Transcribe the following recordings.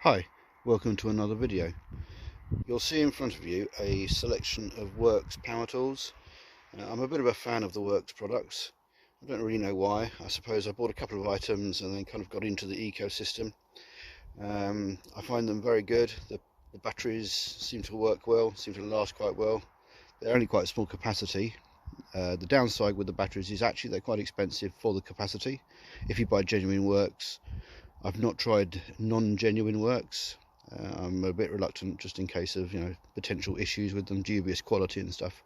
Hi, welcome to another video. You'll see in front of you a selection of Worx power tools. I'm a bit of a fan of the Worx products. I don't really know why. I suppose I bought a couple of items and then kind of got into the ecosystem. I find them very good. The batteries seem to work well, seem to last quite well. They're only quite small capacity. The downside with the batteries is actually they're quite expensive for the capacity. If you buy genuine Worx, I've not tried non-genuine Worx. I'm a bit reluctant just in case of potential issues with them, dubious quality and stuff.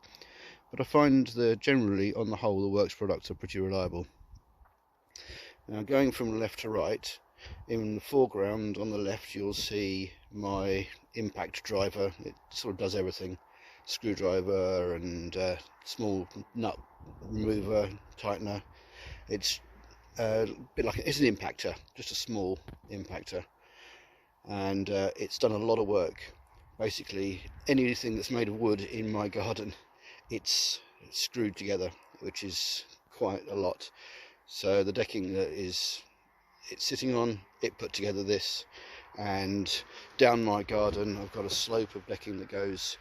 But I find that generally, on the whole, the Worx products are pretty reliable. Now, going from left to right, in the foreground on the left you'll see my impact driver. It sort of does everything: screwdriver and small nut remover, tightener. It's a bit like it's an impactor, just a small impactor, and it's done a lot of work. Basically anything that's made of wood in my garden, it's screwed together, which is quite a lot. So the decking that it's sitting on, it put together this, and down my garden I've got a slope of decking that goes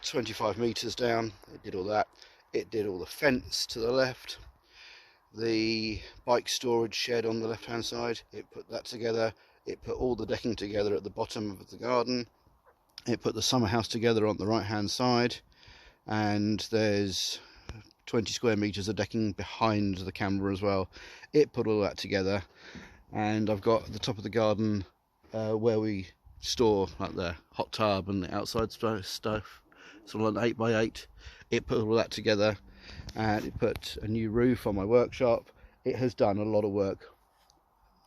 25 meters down. It did all that. It did all the fence to the left, the bike storage shed on the left hand side, it put that together. It put all the decking together at the bottom of the garden. It put the summer house together on the right hand side, and there's 20 square meters of decking behind the camera as well. It put all that together, and I've got the top of the garden where we store like the hot tub and the outside stuff, sort of like an 8x8. It put all that together, and it put a new roof on my workshop. It has done a lot of work.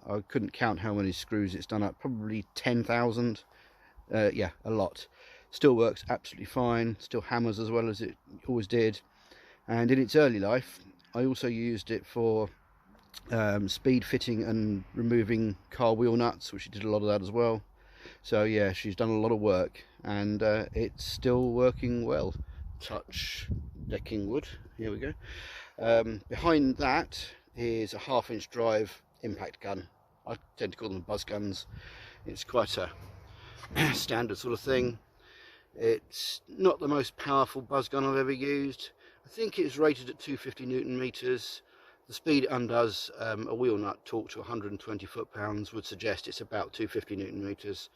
I couldn't count how many screws it's done up, probably 10,000. Yeah, a lot. Still works absolutely fine, still hammers as well as it always did. And in its early life I also used it for speed fitting and removing car wheel nuts, which it did a lot of that as well. So yeah, she's done a lot of work, and it's still working well. Touch decking wood, here we go. Behind that is a 1/2 inch drive impact gun. I tend to call them buzz guns. It's quite a standard sort of thing. It's not the most powerful buzz gun I've ever used. I think it's rated at 250 Newton meters. The speed it undoes a wheel nut torque to 120 foot-pounds would suggest it's about 250 Newton meters.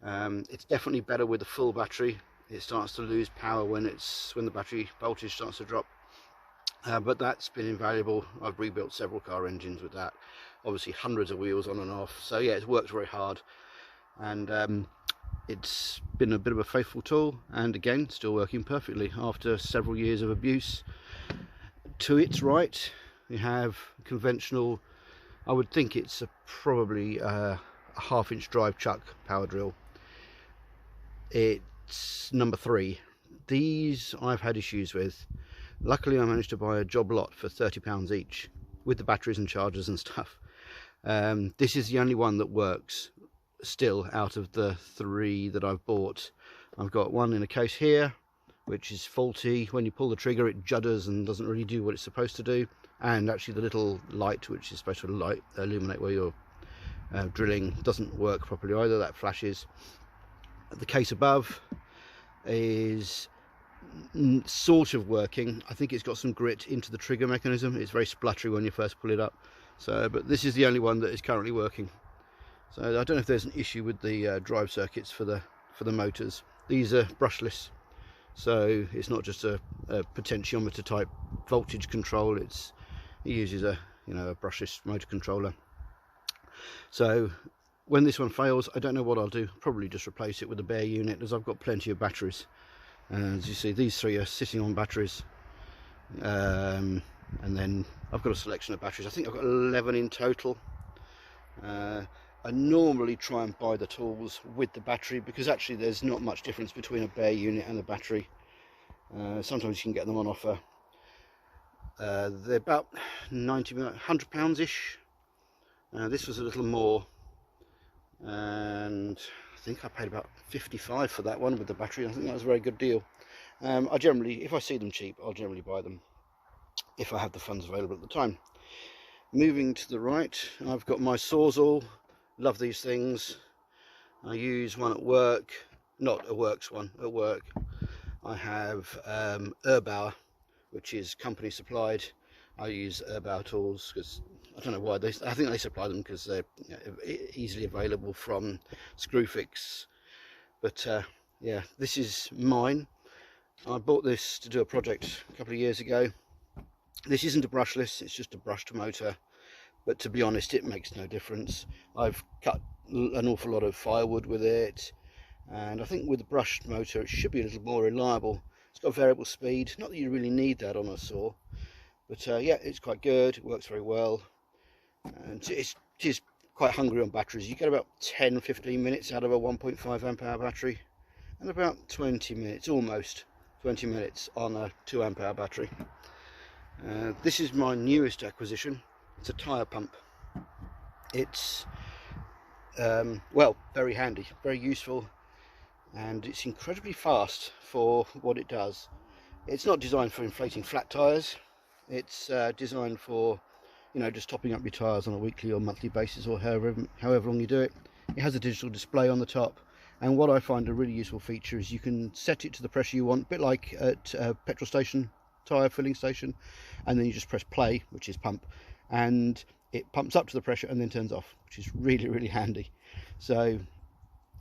It's definitely better with a full battery. It starts to lose power when the battery voltage starts to drop. But that's been invaluable. I've rebuilt several car engines with that. Obviously hundreds of wheels on and off. So yeah, it's worked very hard, and it's been a bit of a faithful tool, and again still working perfectly after several years of abuse. To its right we have conventional, I would think it's probably a 1/2 inch drive chuck power drill. It's number 3. These I've had issues with. Luckily I managed to buy a job lot for £30 each with the batteries and chargers and stuff. This is the only one that works still out of the 3 that I've bought. I've got one in a case here which is faulty. When you pull the trigger it judders and doesn't really do what it's supposed to do, and actually the little light which is supposed to illuminate where you're drilling doesn't work properly either. That flashes. The case above is sort of working. I think it's got some grit into the trigger mechanism. It's very spluttery when you first pull it up. So, but this is the only one that is currently working. So I don't know if there's an issue with the drive circuits for the motors. These are brushless, so it's not just a potentiometer type voltage control. It uses a brushless motor controller. So when this one fails, I don't know what I'll do. Probably just replace it with a bare unit, as I've got plenty of batteries. As you see, these 3 are sitting on batteries, and then I've got a selection of batteries. I think I've got 11 in total. I normally try and buy the tools with the battery, because actually there's not much difference between a bare unit and a battery. Sometimes you can get them on offer. They're about 90, 100 pounds ish. This was a little more, and I think I paid about 55 for that one with the battery. I think that was a very good deal. I generally, if I see them cheap, I'll generally buy them if I have the funds available at the time. Moving to the right, I've got my Sawzall. Love these things. I use one at work, not a Worx one, at work. I have Erbauer, which is company supplied. I use Erbauer tools because I don't know why I think they supply them because they're easily available from Screwfix. But yeah, this is mine. I bought this to do a project a couple of years ago. This isn't a brushless, it's just a brushed motor, but to be honest it makes no difference. I've cut an awful lot of firewood with it, and I think with the brushed motor it should be a little more reliable. It's got variable speed, not that you really need that on a saw, but yeah, it's quite good, it works very well, and it is quite hungry on batteries. You get about 10-15 minutes out of a 1.5 amp hour battery, and about 20 minutes, almost 20 minutes on a 2 amp hour battery. This is my newest acquisition. It's a tyre pump. It's well, very handy, very useful, and it's incredibly fast for what it does. It's not designed for inflating flat tyres. It's designed for, you know, just topping up your tyres on a weekly or monthly basis, or however long you do it. It has a digital display on the top, and what I find a really useful feature is you can set it to the pressure you want, a bit like at a petrol station, tyre filling station, and then you just press play, which is pump, and it pumps up to the pressure and then turns off, which is really handy. So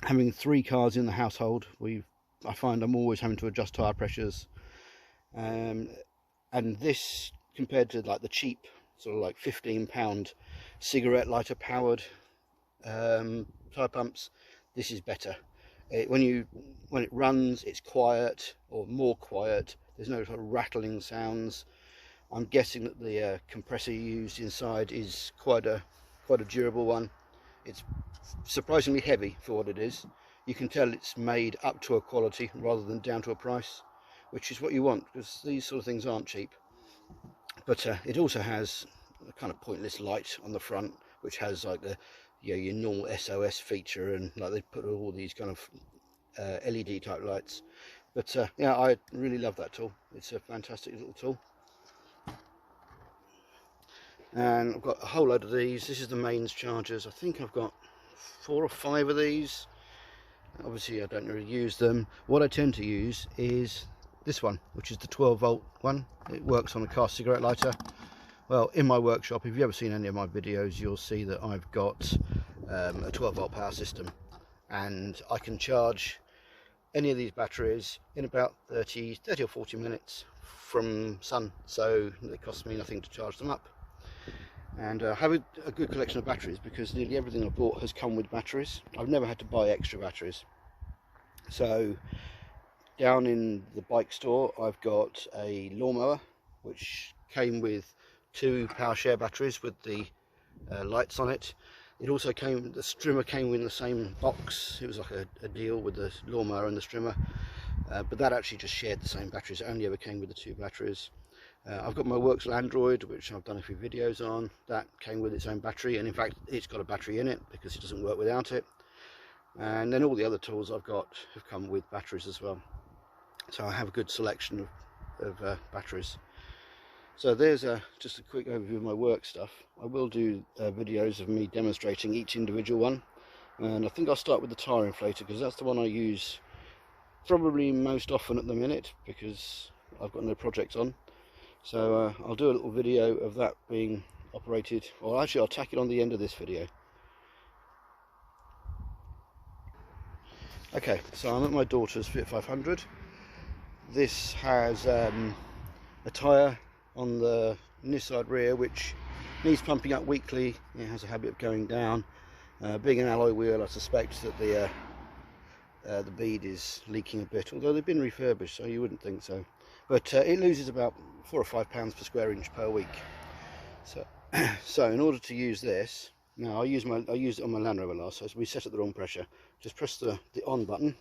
having 3 cars in the household, I find I'm always having to adjust tyre pressures, and this, compared to like the cheap sort of like £15 cigarette lighter powered tyre pumps, this is better. When it runs, it's quiet, or more quiet. There's no sort of rattling sounds. I'm guessing that the compressor used inside is quite a durable one. It's surprisingly heavy for what it is. You can tell it's made up to a quality rather than down to a price, which is what you want, because these sort of things aren't cheap. But it also has a kind of pointless light on the front, which has like the your normal SOS feature, and like they put all these kind of LED type lights. But yeah, I really love that tool. It's a fantastic little tool. And I've got a whole load of these. This is the mains chargers. I think I've got 4 or 5 of these. Obviously I don't really use them. What I tend to use is this one, which is the 12 volt one. It works on a car cigarette lighter. Well, in my workshop, if you've ever seen any of my videos, you'll see that I've got a 12 volt power system, and I can charge any of these batteries in about 30 or 40 minutes from sun, so it costs me nothing to charge them up. And I have a good collection of batteries, because nearly everything I've bought has come with batteries. I've never had to buy extra batteries. So down in the bike store I've got a lawnmower which came with 2 power share batteries with the lights on it. It also came, the strimmer came in the same box. It was like a deal with the lawnmower and the strimmer, but that actually just shared the same batteries. It only ever came with the 2 batteries. I've got my Worx Android, which I've done a few videos on. That came with its own battery, and in fact it's got a battery in it because it doesn't work without it. And then all the other tools I've got have come with batteries as well. So I have a good selection of batteries. So there's just a quick overview of my work stuff. I will do videos of me demonstrating each individual one, and I think I'll start with the tyre inflator, because that's the one I use probably most often at the minute, because I've got no projects on. So I'll do a little video of that being operated, or actually I'll tack it on the end of this video. Okay, so I'm at my daughter's Fit 500. This has a tyre on the near side rear which needs pumping up weekly. It has a habit of going down. Being an alloy wheel, I suspect that the bead is leaking a bit, although they've been refurbished, so you wouldn't think so. But it loses about 4 or 5 pounds per square inch per week. So in order to use this, now I used it on my Land Rover last, so we set at the wrong pressure. Just press the on button,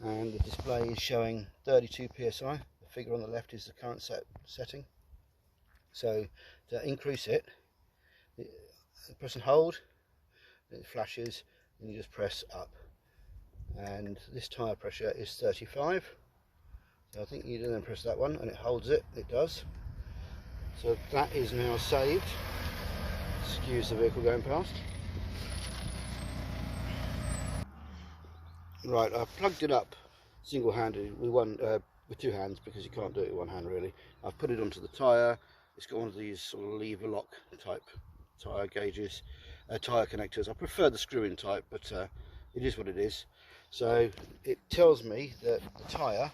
and the display is showing 32 psi. The figure on the left is the current setting. So to increase it, press and hold, it flashes, and you just press up. And this tyre pressure is 35. So I think you then press that one and it holds it. It does. So that is now saved. Excuse the vehicle going past. Right, I've plugged it up single-handed with two hands, because you can't do it with one hand really. I've put it onto the tyre. It's got one of these sort of lever lock type tyre gauges, tyre connectors. I prefer the screw-in type, but it is what it is. So it tells me that the tyre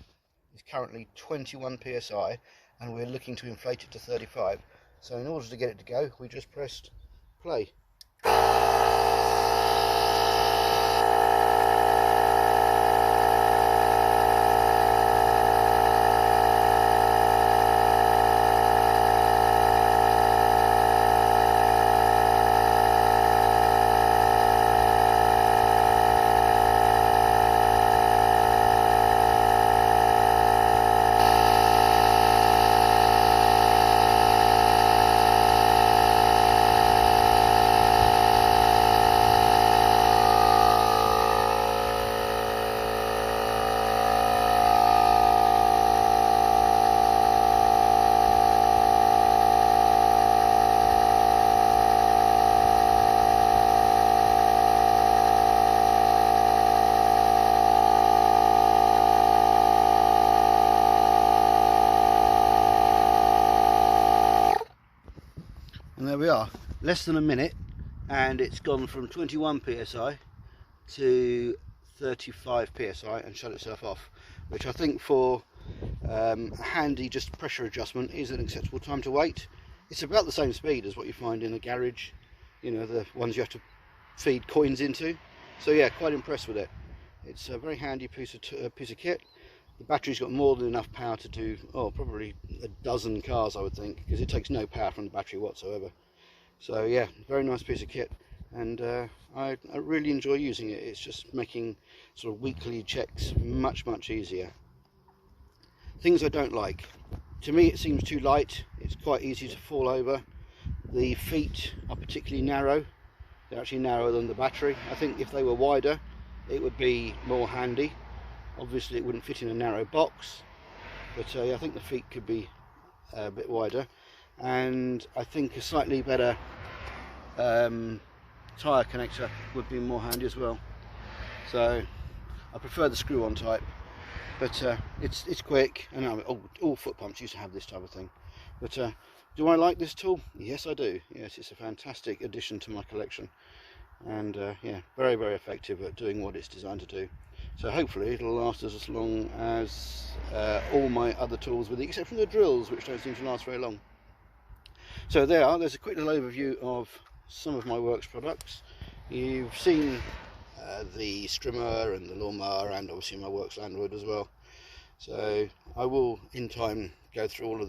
is currently 21 psi and we're looking to inflate it to 35. So in order to get it to go, we just pressed play. And there we are, less than a minute, and it's gone from 21 psi to 35 psi and shut itself off, which I think for a handy just pressure adjustment is an acceptable time to wait. It's about the same speed as what you find in a garage, you know, the ones you have to feed coins into. So yeah, quite impressed with it. It's a very handy piece of kit. The battery's got more than enough power to do, probably a dozen cars, I would think, because it takes no power from the battery whatsoever. So yeah, very nice piece of kit, and I really enjoy using it. It's just making sort of weekly checks much easier. Things I don't like. To me it seems too light. It's quite easy to fall over. The feet are particularly narrow. They're actually narrower than the battery. I think if they were wider it would be more handy. Obviously it wouldn't fit in a narrow box, but I think the feet could be a bit wider, and I think a slightly better tyre connector would be more handy as well. So I prefer the screw-on type, but it's quick, and all foot pumps used to have this type of thing. But do I like this tool? Yes, I do. Yes, it's a fantastic addition to my collection, and yeah, very effective at doing what it's designed to do. So hopefully it'll last us as long as all my other tools, with the exception of the drills, which don't seem to last very long. So there's a quick little overview of some of my Worx products. You've seen the strimmer and the lawnmower, and obviously my Worx Landwood as well. So I will in time go through all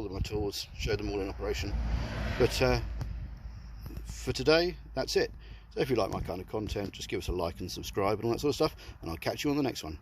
of my tools, show them all in operation. But for today, that's it. So if you like my kind of content, just give us a like and subscribe and all that sort of stuff, and I'll catch you on the next one.